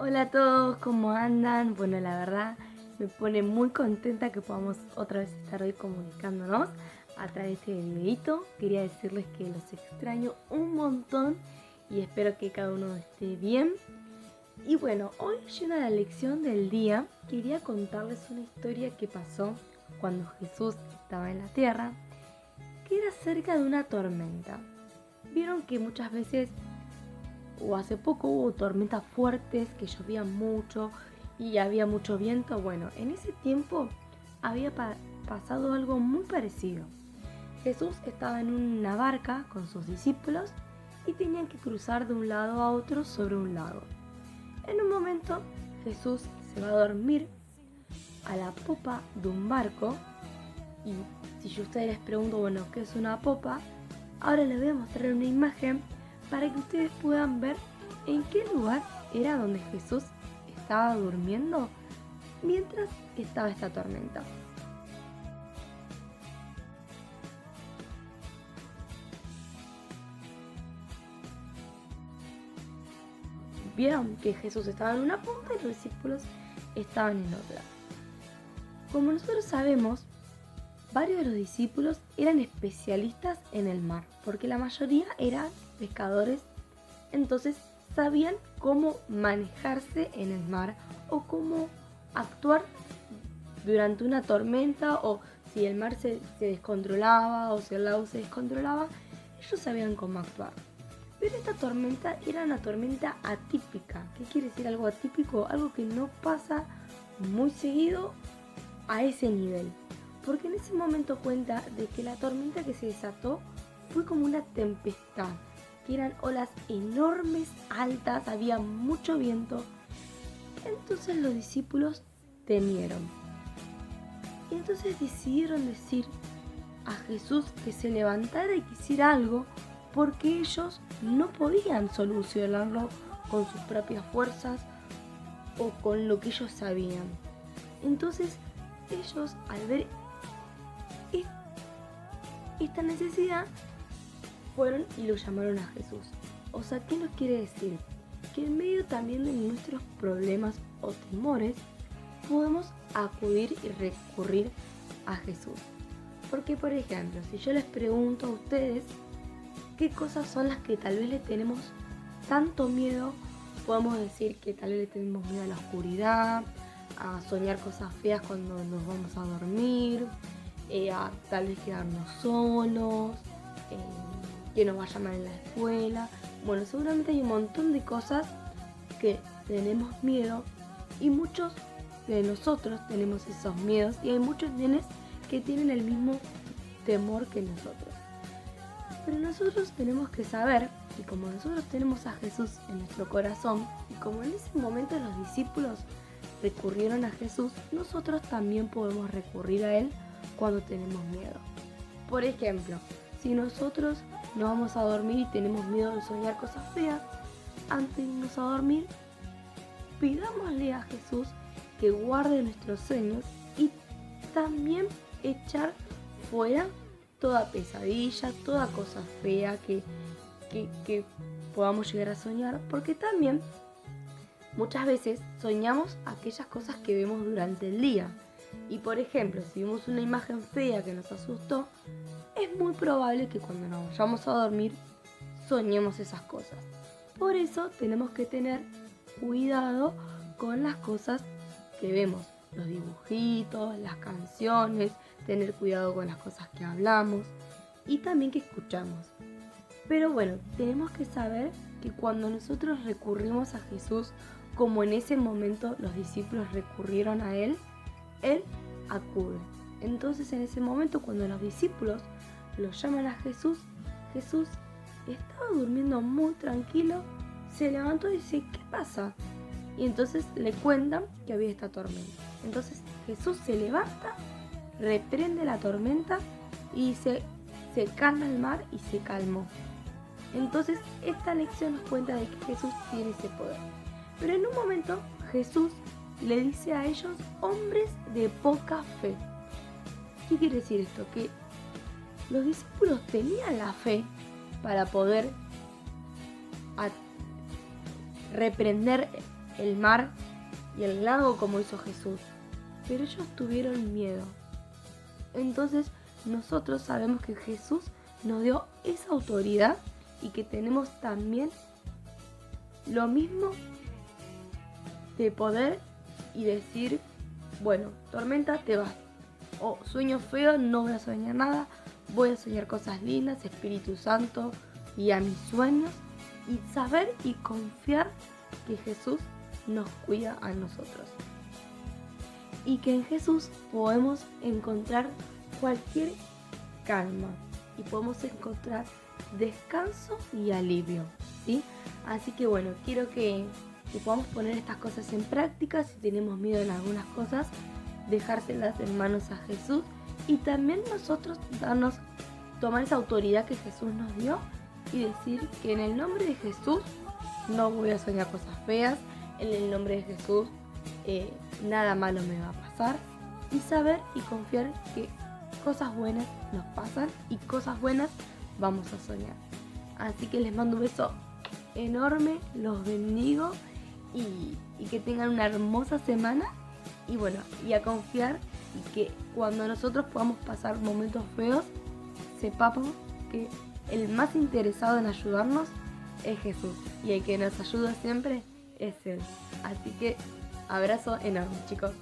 Hola a todos, ¿cómo andan? Bueno, la verdad me pone muy contenta que podamos otra vez estar hoy comunicándonos a través de este videito. Quería decirles que los extraño un montón y espero que cada uno esté bien. Y bueno, hoy yendo a la lección del día, quería contarles una historia que pasó cuando Jesús estaba en la tierra, que era acerca de una tormenta. Vieron que muchas veces o hace poco hubo tormentas fuertes, que llovía mucho y había mucho viento. Bueno, en ese tiempo había pasado algo muy parecido. Jesús estaba en una barca con sus discípulos y tenían que cruzar de un lado a otro sobre un lago. En un momento Jesús se va a dormir a la popa de un barco y si yo a ustedes les pregunto, bueno, ¿qué es una popa? Ahora les voy a mostrar una imagen para que ustedes puedan ver en qué lugar era donde Jesús estaba durmiendo mientras estaba esta tormenta. Vieron que Jesús estaba en una punta y los discípulos estaban en otra. Como nosotros sabemos, varios de los discípulos eran especialistas en el mar, porque la mayoría eran pescadores, entonces sabían cómo manejarse en el mar o cómo actuar durante una tormenta, o si el mar se descontrolaba o si el lago se descontrolaba, ellos sabían cómo actuar. Pero esta tormenta era una tormenta atípica. ¿Qué quiere decir algo atípico? Algo que no pasa muy seguido a ese nivel. Porque en ese momento cuenta de que la tormenta que se desató fue como una tempestad, que eran olas enormes, altas, había mucho viento. Entonces los discípulos temieron. Y entonces decidieron decir a Jesús que se levantara y que hiciera algo, porque ellos no podían solucionarlo con sus propias fuerzas o con lo que ellos sabían. Entonces ellos, al ver esta necesidad, fueron y lo llamaron a Jesús. O sea, ¿qué nos quiere decir? Que en medio también de nuestros problemas o temores podemos acudir y recurrir a Jesús. Porque, por ejemplo, si yo les pregunto a ustedes qué cosas son las que tal vez le tenemos tanto miedo, podemos decir que tal vez le tenemos miedo a la oscuridad, a soñar cosas feas cuando nos vamos a dormir, a tal vez quedarnos solos, que nos vaya mal en la escuela. Bueno, seguramente hay un montón de cosas que tenemos miedo y muchos de nosotros tenemos esos miedos y hay muchos nenes que tienen el mismo temor que nosotros. Pero nosotros tenemos que saber, y como nosotros tenemos a Jesús en nuestro corazón, y como en ese momento los discípulos recurrieron a Jesús, nosotros también podemos recurrir a Él cuando tenemos miedo. Por ejemplo, si nosotros nos vamos a dormir y tenemos miedo de soñar cosas feas, antes de irnos a dormir, pidámosle a Jesús que guarde nuestros sueños y también echar fuera toda pesadilla, toda cosa fea que podamos llegar a soñar, porque también muchas veces soñamos aquellas cosas que vemos durante el día. Y por ejemplo, si vemos una imagen fea que nos asustó, es muy probable que cuando nos vayamos a dormir soñemos esas cosas. Por eso tenemos que tener cuidado con las cosas que vemos, los dibujitos, las canciones, tener cuidado con las cosas que hablamos y también que escuchamos. Pero bueno, tenemos que saber que cuando nosotros recurrimos a Jesús, como en ese momento los discípulos recurrieron a Él acude. Entonces en ese momento cuando los discípulos lo llaman a Jesús, Jesús estaba durmiendo muy tranquilo, se levantó y dice, ¿qué pasa? Y entonces le cuentan que había esta tormenta. Entonces Jesús se levanta, reprende la tormenta y dice, se calma el mar y se calmó. Entonces esta lección nos cuenta de que Jesús tiene ese poder. Pero en un momento Jesús le dice a ellos, hombres de poca fe. ¿Qué quiere decir esto? Que los discípulos tenían la fe para poder reprender el mar y el lago como hizo Jesús, pero ellos tuvieron miedo. Entonces nosotros sabemos que Jesús nos dio esa autoridad y que tenemos también lo mismo de poder y decir, bueno, tormenta, te vas. O sueño feo, no voy a soñar nada, voy a soñar cosas lindas, Espíritu Santo, y a mis sueños, y saber y confiar que Jesús nos cuida a nosotros. Y que en Jesús podemos encontrar cualquier calma y podemos encontrar descanso y alivio, ¿sí? Así que bueno, quiero que podamos poner estas cosas en práctica. Si tenemos miedo en algunas cosas, dejárselas en manos a Jesús y también nosotros tomar esa autoridad que Jesús nos dio y decir que en el nombre de Jesús no voy a soñar cosas feas, en el nombre de Jesús nada malo me va a pasar, y saber y confiar que cosas buenas nos pasan y cosas buenas vamos a soñar. Así que les mando un beso enorme, los bendigo y que tengan una hermosa semana, y bueno, y a confiar, y que cuando nosotros podamos pasar momentos feos, sepamos que el más interesado en ayudarnos es Jesús, y el que nos ayuda siempre es Él. Así que abrazo enorme, chicos.